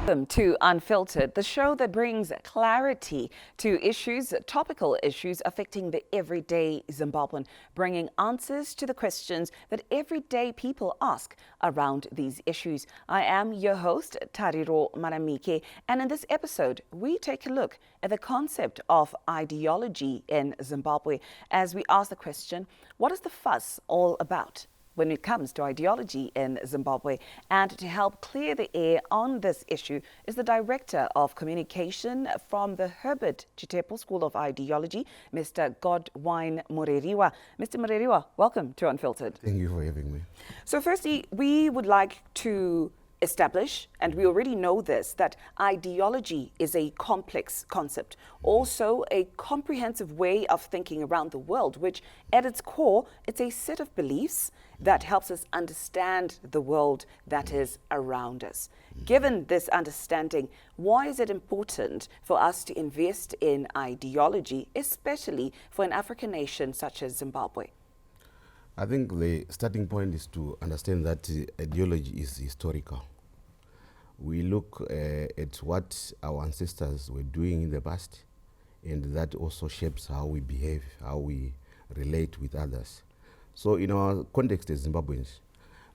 Welcome to Unfiltered, the show that brings clarity to issues, topical issues affecting the everyday Zimbabwean, bringing answers to the questions that everyday people ask around these issues. I am your host, Tariro Maramike, and in this episode, we take a look at the concept of ideology in Zimbabwe as we ask the question, what is the fuss all about when it comes to ideology in Zimbabwe? And to help clear the air on this issue is the Director of Communication from the Chitepo School of Ideology, Mr. Godwine Mureriwa. Mr. Mureriwa, welcome to Unfiltered. Thank you for having me. So firstly, we would like to establish, and we already know this, that ideology is a complex concept, also a comprehensive way of thinking around the world, which at its core, it's a set of beliefs that helps us understand the world that is around us. Given this understanding, why is it important for us to invest in ideology, especially for an African nation such as Zimbabwe? I think the starting point is to understand that ideology is historical. We look at what our ancestors were doing in the past, and that also shapes how we behave, how we relate with others. So in our context as Zimbabweans,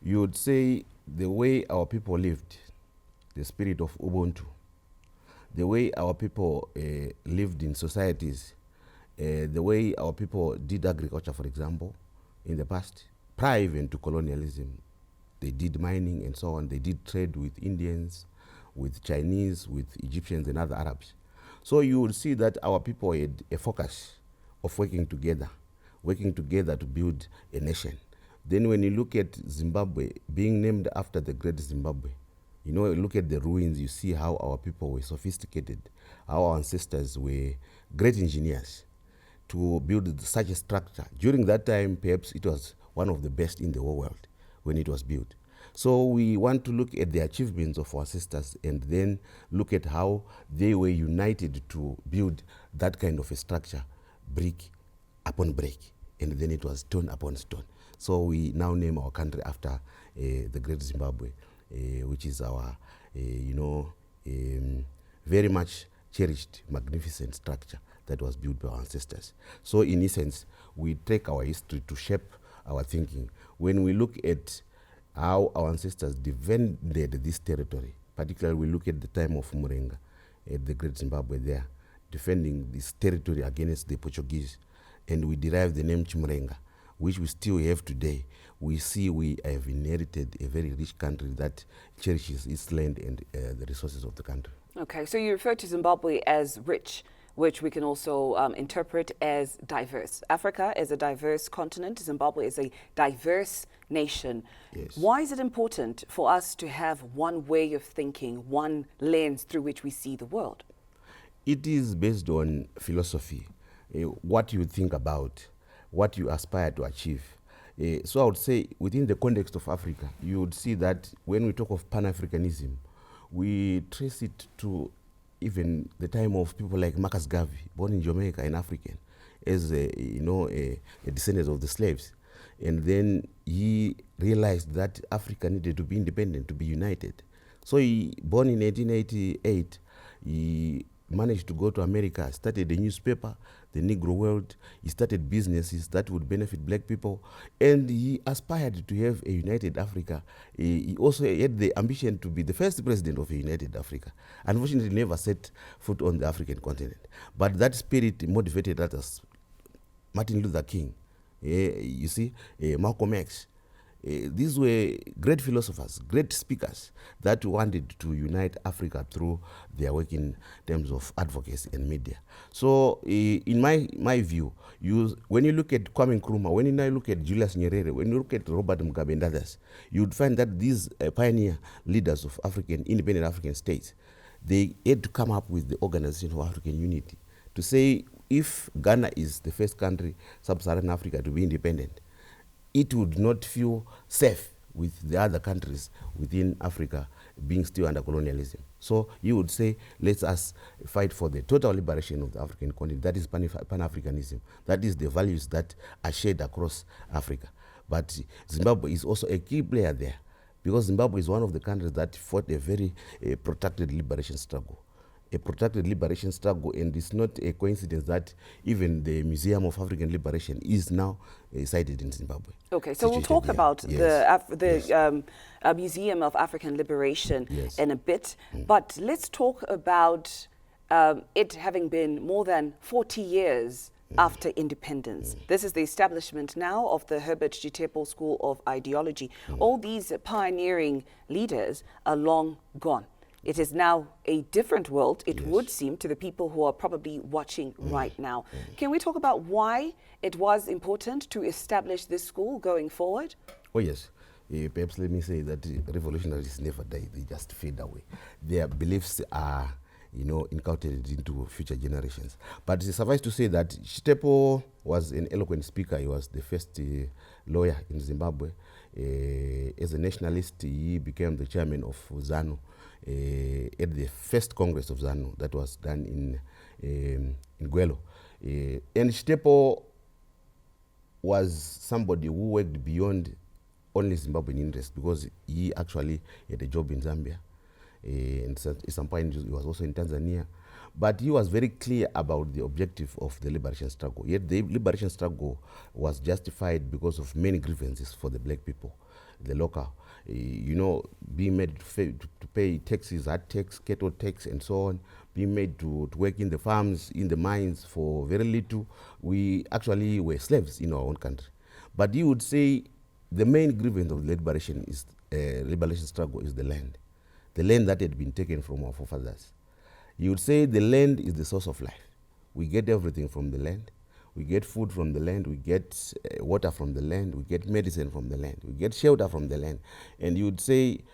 you would say the way our people lived, the spirit of Ubuntu, the way our people lived in societies, the way our people did agriculture, for example, in the past, prior even to colonialism. They did mining and so on. They did trade with Indians, with Chinese, with Egyptians and other Arabs. So you will see that our people had a focus of working together to build a nation. Then when you look at Zimbabwe being named after the great Zimbabwe, you know, look at the ruins, you see how our people were sophisticated, how our ancestors were great engineers to build such a structure. During that time, perhaps it was one of the best in the whole world when it was built. So we want to look at the achievements of our sisters and then look at how they were united to build that kind of a structure, brick upon brick, and then it was stone upon stone. So we now name our country after the great Zimbabwe, which is our, very much cherished, magnificent structure that was built by our ancestors. So in essence, we take our history to shape our thinking. When we look at how our ancestors defended this territory, particularly we look at the time of Murenga, at the great Zimbabwe there, defending this territory against the Portuguese, and we derive the name Chimurenga, which we still have today. We see we have inherited a very rich country that cherishes its land and the resources of the country. Okay, so you refer to Zimbabwe as rich, which we can also interpret as diverse. Africa is a diverse continent. Zimbabwe is a diverse nation. Yes. Why is it important for us to have one way of thinking, one lens through which we see the world? It is based on philosophy, what you think about, what you aspire to achieve. So I would say within the context of Africa, you would see that when we talk of Pan-Africanism, we trace it to even the time of people like Marcus Garvey, born in Jamaica, an African, as a descendant of the slaves. And then he realized that Africa needed to be independent, to be united. So he, born in 1888, he managed to go to America, started a newspaper, the Negro World. He started businesses that would benefit black people, and he aspired to have a united Africa. He also had the ambition to be the first president of a united Africa. Unfortunately, he never set foot on the African continent. But that spirit motivated others. Martin Luther King, Malcolm X. These were great philosophers, great speakers that wanted to unite Africa through their work in terms of advocacy and media. So in my view, when you look at Kwame Nkrumah, when you now look at Julius Nyerere, when you look at Robert Mugabe and others, you'd find that these pioneer leaders of independent African states, they had to come up with the Organization of African Unity to say if Ghana is the first country, sub-Saharan Africa, to be independent, it would not feel safe with the other countries within Africa being still under colonialism. So you would say, let us fight for the total liberation of the African continent. That is Pan-Africanism. That is the values that are shared across Africa. But Zimbabwe is also a key player there. because Zimbabwe is one of the countries that fought a very protracted liberation struggle. A protracted liberation struggle, and it's not a coincidence that even the Museum of African Liberation is now sited in Zimbabwe. Okay, so we'll talk about the Museum of African Liberation in a bit, but let's talk about it having been more than 40 years after independence. This is the establishment now of the Chitepo School of Ideology. All these pioneering leaders are long gone. It is now a different world, it would seem, to the people who are probably watching right now. Can we talk about why it was important to establish this school going forward? Oh, yes. Perhaps let me say that revolutionaries never die, they just fade away. Their beliefs are, inculcated into future generations. But suffice to say that Chitepo was an eloquent speaker. He was the first lawyer in Zimbabwe. As a nationalist, he became the chairman of ZANU. At the first Congress of ZANU that was done in Gwelo. And Chitepo was somebody who worked beyond only Zimbabwean interests, because he actually had a job in Zambia. And at some point he was also in Tanzania. But he was very clear about the objective of the liberation struggle. Yet the liberation struggle was justified because of many grievances for the black people, the local. Being made to pay taxes, hard tax, cattle tax, and so on, being made to work in the farms, in the mines for very little. We actually were slaves in our own country. But you would say the main grievance of the liberation struggle is the land that had been taken from our forefathers. You would say the land is the source of life. We get everything from the land. We get food from the land, we get water from the land, we get medicine from the land, we get shelter from the land. And you would say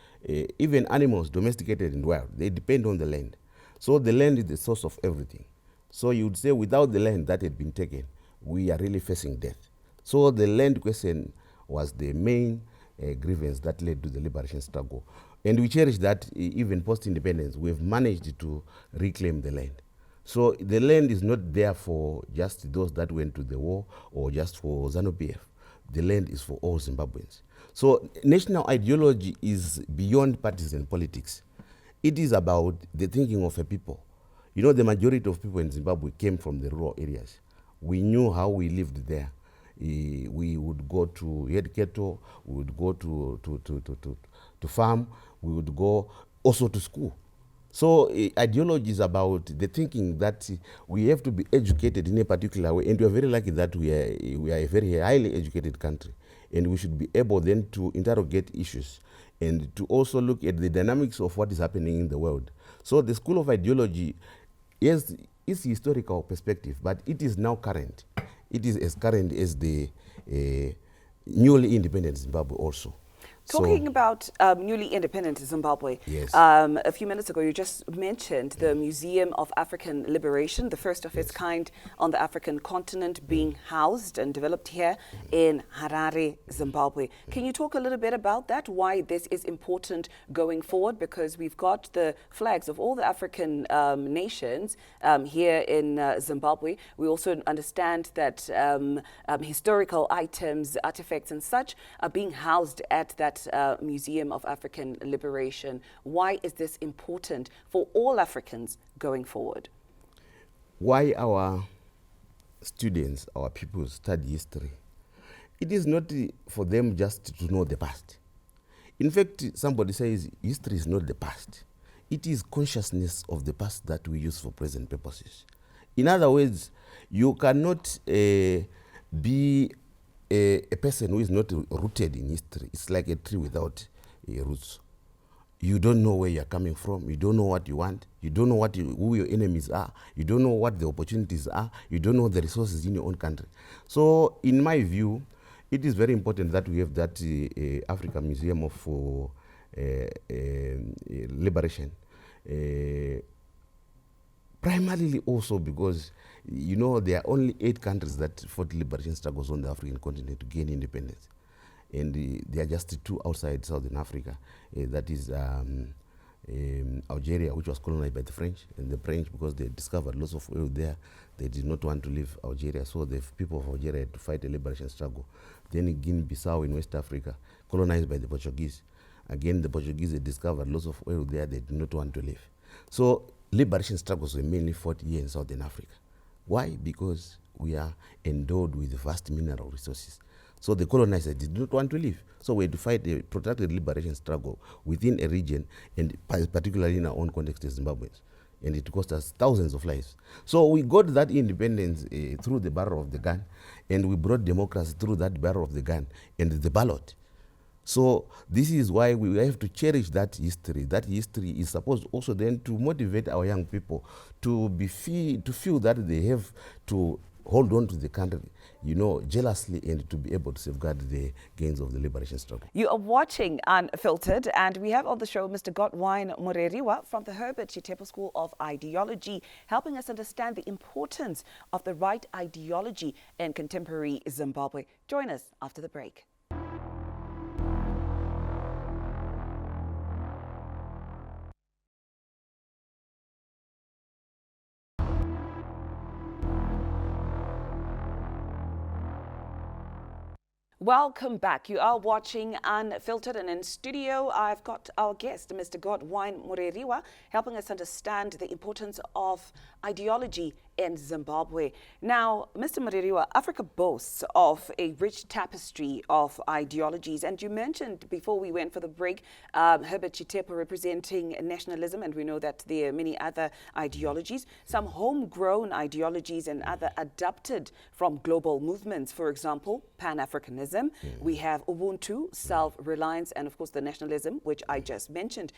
even animals, domesticated and wild, they depend on the land. So the land is the source of everything. So you would say without the land that had been taken, we are really facing death. So the land question was the main grievance that led to the liberation struggle. And we cherish that even post-independence, we've managed to reclaim the land. So the land is not there for just those that went to the war or just for ZANU-PF. The land is for all Zimbabweans. So national ideology is beyond partisan politics. It is about the thinking of a people. The majority of people in Zimbabwe came from the rural areas. We knew how we lived there. We would go to head cattle, we would go to farm, we would go also to school. So ideology is about the thinking that we have to be educated in a particular way, and we are very lucky that we are a very highly educated country, and we should be able then to interrogate issues and to also look at the dynamics of what is happening in the world. So the School of Ideology is historical perspective, but it is now current. It is as current as the newly independent Zimbabwe also. Talking about newly independent Zimbabwe, yes. A few minutes ago you just mentioned the Museum of African Liberation, the first of its kind on the African continent, being housed and developed here in Harare, Zimbabwe. Can you talk a little bit about that, why this is important going forward? Because we've got the flags of all the African nations here in Zimbabwe. We also understand that historical items, artifacts and such are being housed at that Museum of African Liberation. Why is this important for all Africans going forward? Why our students, our people study history? It is not for them just to know the past. In fact, somebody says history is not the past. It is consciousness of the past that we use for present purposes. In other words, you cannot be a person who is not rooted in history. It's like a tree without roots. You don't know where you're coming from. You don't know what you want. You don't know who your enemies are. You don't know what the opportunities are. You don't know the resources in your own country. So in my view, it is very important that we have that African Museum of Liberation. Primarily also because there are only 8 countries that fought liberation struggles on the African continent to gain independence. And there are just 2 outside Southern Africa. That is Algeria, which was colonized by the French. And the French, because they discovered lots of oil there, they did not want to leave Algeria. So the people of Algeria had to fight a liberation struggle. Then Guinea-Bissau in West Africa, colonized by the Portuguese. Again, the Portuguese, they discovered lots of oil there. They did not want to leave. So liberation struggles were mainly fought here in Southern Africa. Why? Because we are endowed with vast mineral resources. So the colonizers did not want to leave. So we had to fight a protracted liberation struggle within a region, and particularly in our own context as Zimbabweans. And it cost us thousands of lives. So we got that independence through the barrel of the gun, and we brought democracy through that barrel of the gun and the ballot. So this is why we have to cherish that history. That history is supposed also then to motivate our young people to feel that they have to hold on to the country, jealously, and to be able to safeguard the gains of the liberation struggle. You are watching Unfiltered, and we have on the show Mr. Godwine Mureriwa from the Chitepo School of Ideology, helping us understand the importance of the right ideology in contemporary Zimbabwe. Join us after the break. Welcome back. You are watching Unfiltered, and in studio I've got our guest, Mr. Godwine Mureriwa, helping us understand the importance of ideology in Zimbabwe. Now, Mr. Mureriwa, Africa boasts of a rich tapestry of ideologies, and you mentioned before we went for the break, Herbert Chitepo representing nationalism, and we know that there are many other ideologies, some homegrown ideologies and other adapted from global movements. For example, Pan-Africanism. We have Ubuntu, self-reliance, and of course the nationalism, which I just mentioned.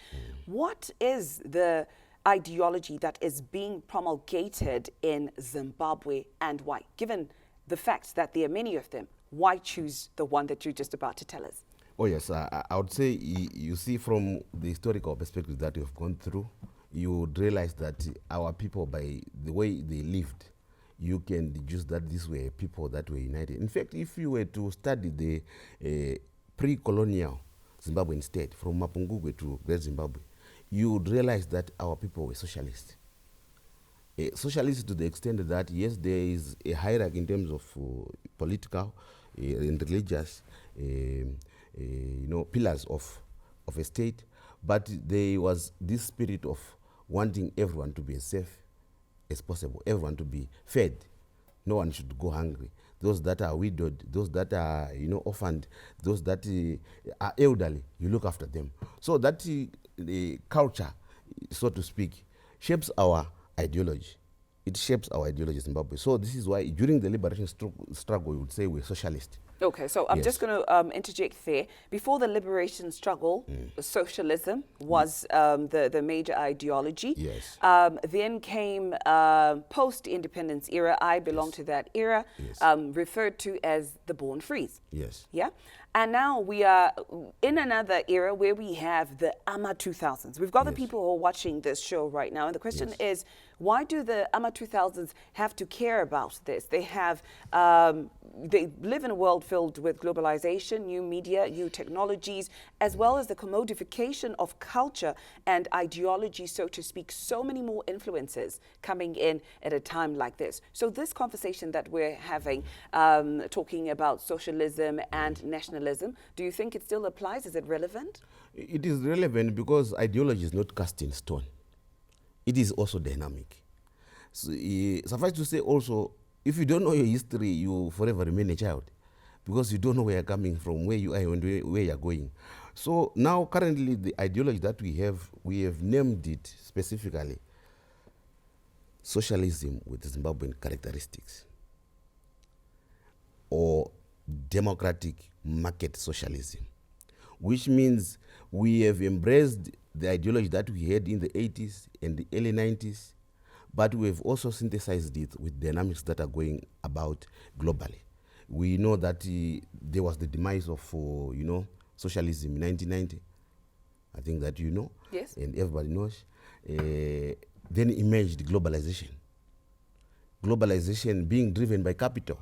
What is the ideology that is being promulgated in Zimbabwe, and why? Given the fact that there are many of them, why choose the one that you're just about to tell us? Oh yes, I would say, you see, from the historical perspective that you've gone through, you would realize that our people, by the way they lived, you can deduce that these were people that were united. In fact, if you were to study the pre-colonial Zimbabwean state, from Mapungubwe to Great Zimbabwe, you would realize that our people were socialists. Socialists to the extent that, yes, there is a hierarchy in terms of political and religious pillars of a state, but there was this spirit of wanting everyone to be as safe as possible, everyone to be fed. No one should go hungry. Those that are widowed, those that are orphaned, those that are elderly, you look after them. So that the culture, so to speak, shapes our ideology. It shapes our ideology in Zimbabwe. So this is why during the liberation struggle, we would say we're socialist. Okay, so I'm just going to interject there. Before the liberation struggle, socialism was the major ideology. Yes. Then came post-independence era. I belong to that era, referred to as the Born Frees. Yes. Yeah. And now we are in another era where we have the AMA 2000s. We've got the people who are watching this show right now. And the question is, why do the AMA 2000s have to care about this? They have, they live in a world filled with globalization, new media, new technologies, as well as the commodification of culture and ideology, so to speak, so many more influences coming in at a time like this. So this conversation that we're having, talking about socialism and nationalism, do you think it still applies? Is it relevant? It is relevant because ideology is not cast in stone. It is also dynamic. So, suffice to say also, if you don't know your history, you forever remain a child because you don't know where you're coming from, where you are, and where you're going. So now currently the ideology that we have named it specifically socialism with Zimbabwean characteristics, or democratic market socialism, which means we have embraced the ideology that we had in the 80s and the early 90s, but we have also synthesized it with dynamics that are going about globally. We know that there was the demise of, socialism in 1990. I think that Yes. And everybody knows. Then emerged globalization. Globalization being driven by capital.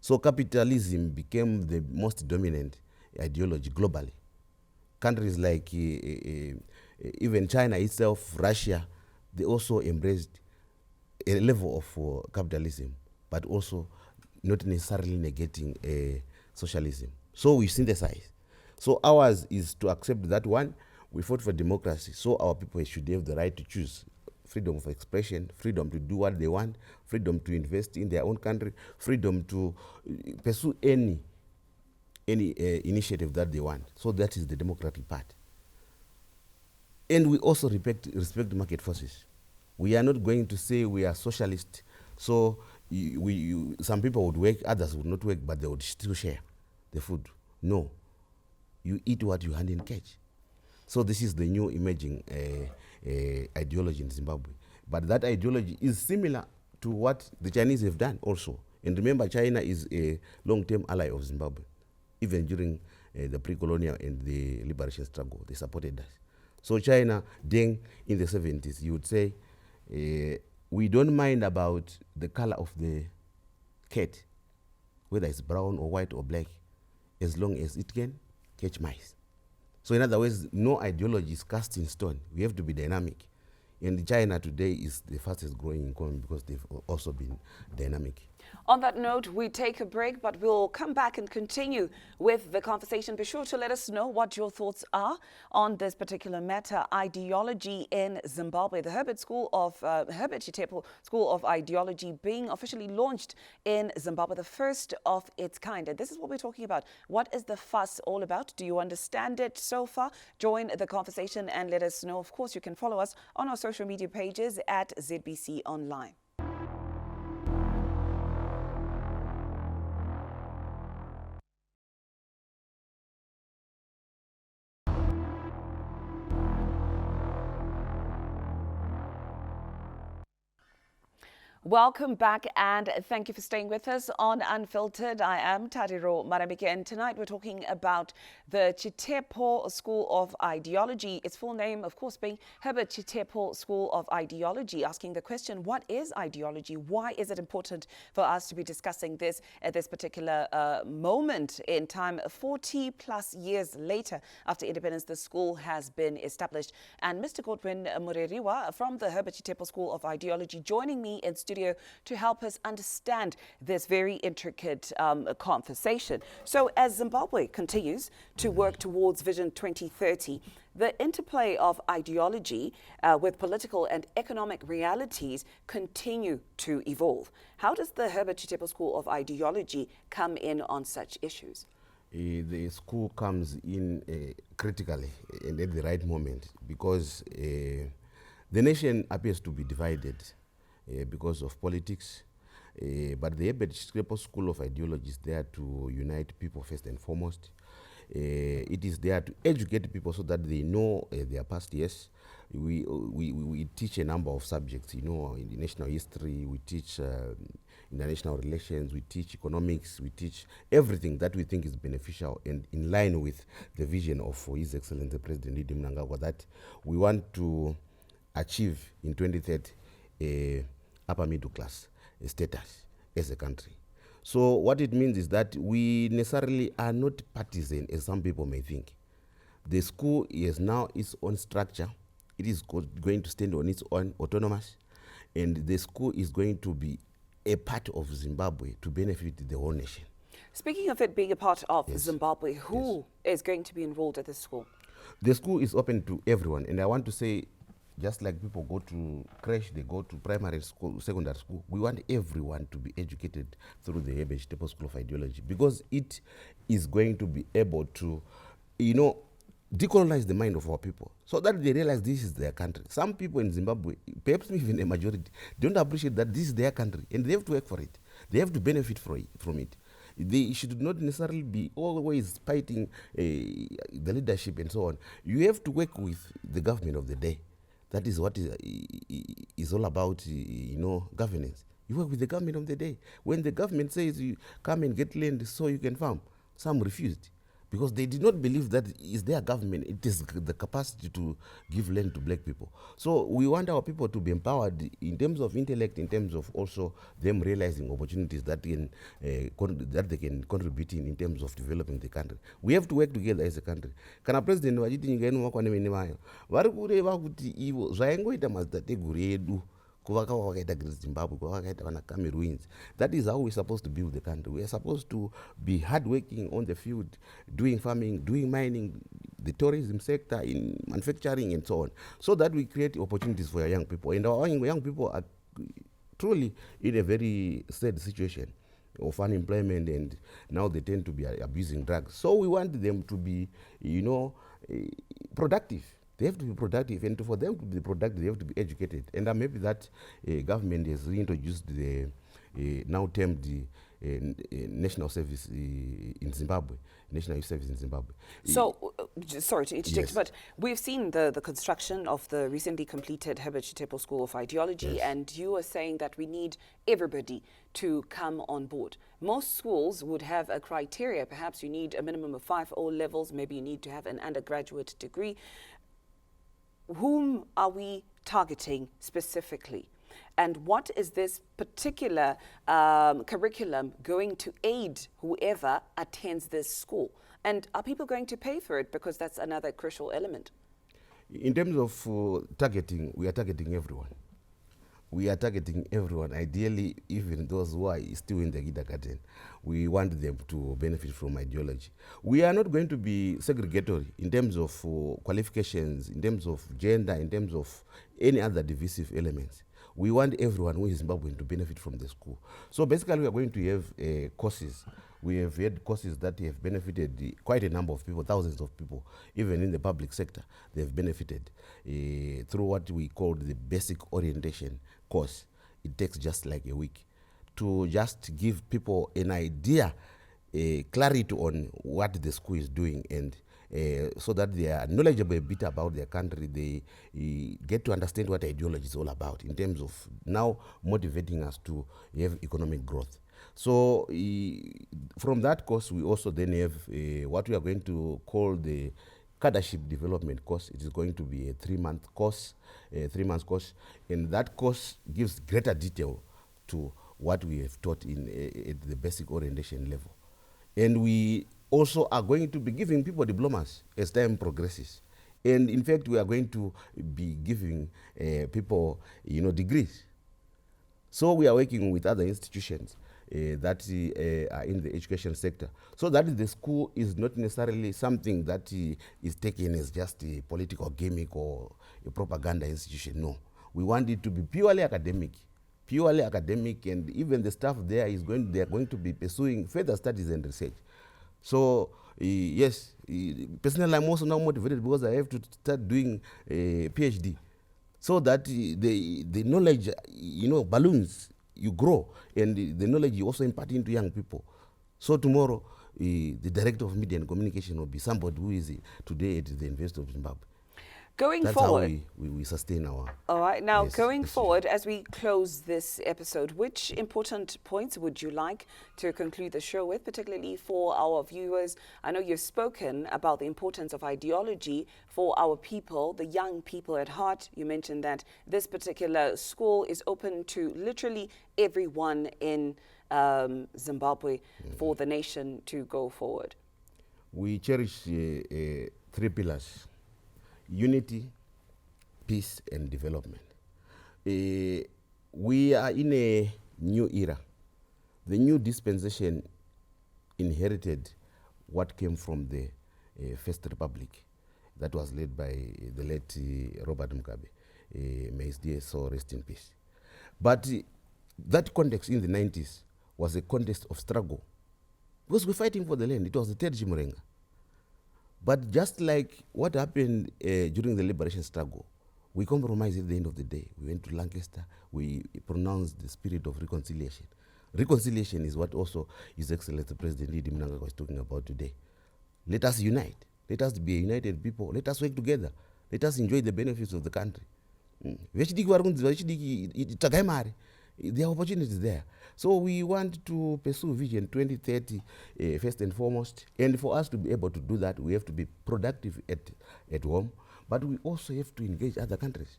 So capitalism became the most dominant ideology globally. Countries like even China itself, Russia, they also embraced a level of capitalism, but also not necessarily negating socialism. So we synthesize. So ours is to accept that one, we fought for democracy, so our people should have the right to choose. Freedom of expression, freedom to do what they want, freedom to invest in their own country, freedom to pursue any initiative that they want. So that is the democratic part. And we also respect market forces. We are not going to say we are socialist, so some people would work, others would not work, but they would still share the food. No, you eat what you hand in catch. So this is the new emerging ideology in Zimbabwe. But that ideology is similar to what the Chinese have done also. And remember, China is a long-term ally of Zimbabwe. Even during the pre-colonial and the liberation struggle, they supported us. So China, then in the 70s, you would say, we don't mind about the color of the cat, whether it's brown or white or black, as long as it can catch mice. So in other words, no ideology is cast in stone. We have to be dynamic. And China today is the fastest growing economy because they've also been dynamic. On that note, we take a break, but we'll come back and continue with the conversation. Be sure to let us know what your thoughts are on this particular matter, ideology in Zimbabwe. The Herbert Chitepo School of Ideology being officially launched in Zimbabwe, the first of its kind. And this is what we're talking about. What is the fuss all about? Do you understand it so far? Join the conversation and let us know. Of course, you can follow us on our social media pages at ZBC Online. Welcome back and thank you for staying with us on Unfiltered. I am Tariro Marabike and tonight we're talking about the Chitepo School of Ideology. Its full name, of course, being Herbert Chitepo School of Ideology, asking the question, what is ideology? Why is it important for us to be discussing this at this particular moment in time? 40 plus years later after independence, the school has been established. And Mr. Godwine Mureriwa from the Herbert Chitepo School of Ideology joining me in studio to help us understand this very intricate conversation. So as Zimbabwe continues to work towards Vision 2030, the interplay of ideology with political and economic realities continue to evolve. How does the Herbert Chitepo School of Ideology come in on such issues? The school comes in critically and at the right moment because the nation appears to be divided because of politics, but the Herbert Chitepo School of Ideology is there to unite people first and foremost. It is there to educate people so that they know their past years. We teach a number of subjects, you know, in national history, we teach international relations, we teach economics, we teach everything that we think is beneficial and in line with the vision of His Excellency President Ndidi Mnangagwa that we want to achieve in 2030 upper middle class status as a country. So what it means is that we necessarily are not partisan as some people may think. The school is now its own structure. It is going to stand on its own autonomous, and the school is going to be a part of Zimbabwe to benefit the whole nation. Speaking of it being a part of Zimbabwe, who is going to be enrolled at this school? The school is open to everyone, and I want to say, just like people go to creche, they go to primary school, secondary school, we want everyone to be educated through the Herbert Chitepo School of Ideology because it is going to be able to, you know, decolonize the mind of our people so that they realize this is their country. Some people in Zimbabwe, perhaps even a majority, don't appreciate that this is their country and they have to work for it. They have to benefit from it. They should not necessarily be always fighting the leadership and so on. You have to work with the government of the day. That is what is all about, you know, governance. You work with the government of the day. When the government says you come and get land so you can farm, some refused because they did not believe that it's their government. It is the capacity to give land to black people. So we want our people to be empowered in terms of intellect, in terms of also them realizing opportunities that they can contribute in terms of developing the country. We have to work together as a country. Kana president vachiti nyika inomakwa nevene vayo vari kureva kuti ivo zvaingoita madzitateguru edu Zimbabwe, Cameroons. That is how we're supposed to build the country. We are supposed to be hardworking on the field, doing farming, doing mining, the tourism sector, in manufacturing and so on, so that we create opportunities for our young people. And our young people are truly in a very sad situation of unemployment, and now they tend to be abusing drugs. So we want them to be, productive. They have to be productive, and for them to be productive, they have to be educated. And I'm happy that government has reintroduced the now termed national service in Zimbabwe, national youth service in Zimbabwe. So, sorry to interject, Yes. but we've seen the construction of the recently completed Chitepo School of Ideology, Yes. and you are saying that we need everybody to come on board. Most schools would have a criteria. Perhaps you need a minimum of 5 O levels, maybe you need to have an undergraduate degree. Whom are we targeting specifically? And what is this particular curriculum going to aid whoever attends this school? And are people going to pay for it? Because that's another crucial element. In terms of targeting, we are targeting everyone. We are targeting everyone, ideally even those who are still in the kindergarten. We want them to benefit from ideology. We are not going to be segregatory in terms of qualifications, in terms of gender, in terms of any other divisive elements. We want everyone who is Zimbabwean to benefit from the school. So basically we are going to have courses. We have had courses that have benefited quite a number of people, thousands of people, even in the public sector. They have benefited through what we call the basic orientation course. It takes just like a week to just give people an idea, clarity on what the school is doing, and so that they are knowledgeable a bit about their country. They get to understand what ideology is all about in terms of now motivating us to have economic growth. So from that course, we also then have what we are going to call the cadreship development course. It is going to be a 3-month course, and that course gives greater detail to what we have taught in at the basic orientation level. And we also are going to be giving people diplomas as time progresses. And in fact, we are going to be giving people, degrees. So we are working with other institutions that are in the education sector, so that the school is not necessarily something that is taken as just a political gimmick or a propaganda institution. No, we want it to be purely academic, and even the staff there they are going to be pursuing further studies and research. So yes, personally I'm also now motivated because I have to start doing a PhD, so that the knowledge, balloons, you grow, and the knowledge you also impart into young people. So tomorrow, the director of media and communication will be somebody who is today at the University of Zimbabwe. Going That's forward. how we sustain our... All right. Now, Yes, going that's forward, as we close this episode, which important points would you like to conclude the show with, particularly for our viewers? I know you've spoken about the importance of ideology for our people, the young people at heart. You mentioned that this particular school is open to literally everyone in Zimbabwe for the nation to go forward. We cherish 3 pillars: unity, peace, and development. We are in a new era. The new dispensation inherited what came from the First Republic that was led by the late Robert Mugabe. May his dear soul rest in peace. But that context in the 90s was a context of struggle, because we're fighting for the land. It was the third Chimurenga. But just like what happened during the liberation struggle, we compromised at the end of the day. We went to Lancaster, we pronounced the spirit of reconciliation. Reconciliation is what also His Excellency President Idi Mnangagwa was talking about today. Let us unite. Let us be a united people. Let us work together. Let us enjoy the benefits of the country. There are opportunities there. So we want to pursue Vision 2030 first and foremost. And for us to be able to do that, we have to be productive at home, but we also have to engage other countries.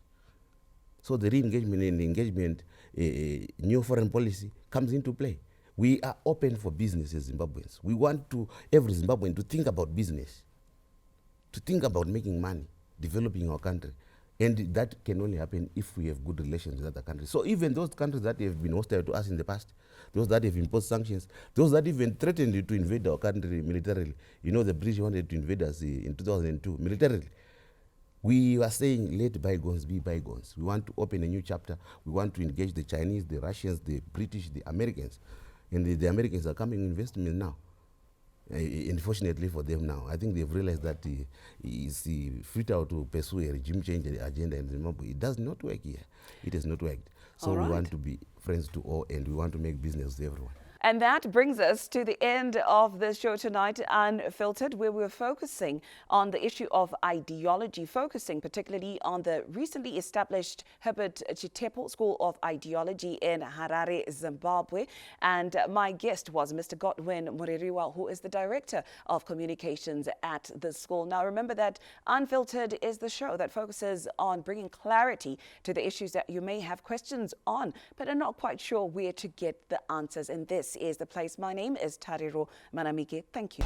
So the re-engagement and engagement, new foreign policy comes into play. We are open for business as Zimbabweans. We want every Zimbabwean to think about business, to think about making money, developing our country, And that can only happen if we have good relations with other countries. So even those countries that have been hostile to us in the past, those that have imposed sanctions, those that even threatened to invade our country militarily. You know, the British wanted to invade us in 2002 militarily. We were saying, let bygones be bygones. We want to open a new chapter. We want to engage the Chinese, the Russians, the British, the Americans. And the Americans are coming investment now. Unfortunately for them now, I think they've realized that it's futile to pursue a regime change agenda in Zimbabwe. It does not work here. It has not worked. So we want to be friends to all, and we want to make business with everyone. And that brings us to the end of the show tonight, Unfiltered, where we're focusing on the issue of ideology, focusing particularly on the recently established Chitepo School of Ideology in Harare, Zimbabwe. And my guest was Mr. Godwine Mureriwa, who is the Director of Communications at the school. Now, remember that Unfiltered is the show that focuses on bringing clarity to the issues that you may have questions on, but are not quite sure where to get the answers. And this is the place. My name is Tariro Manamike. Thank you.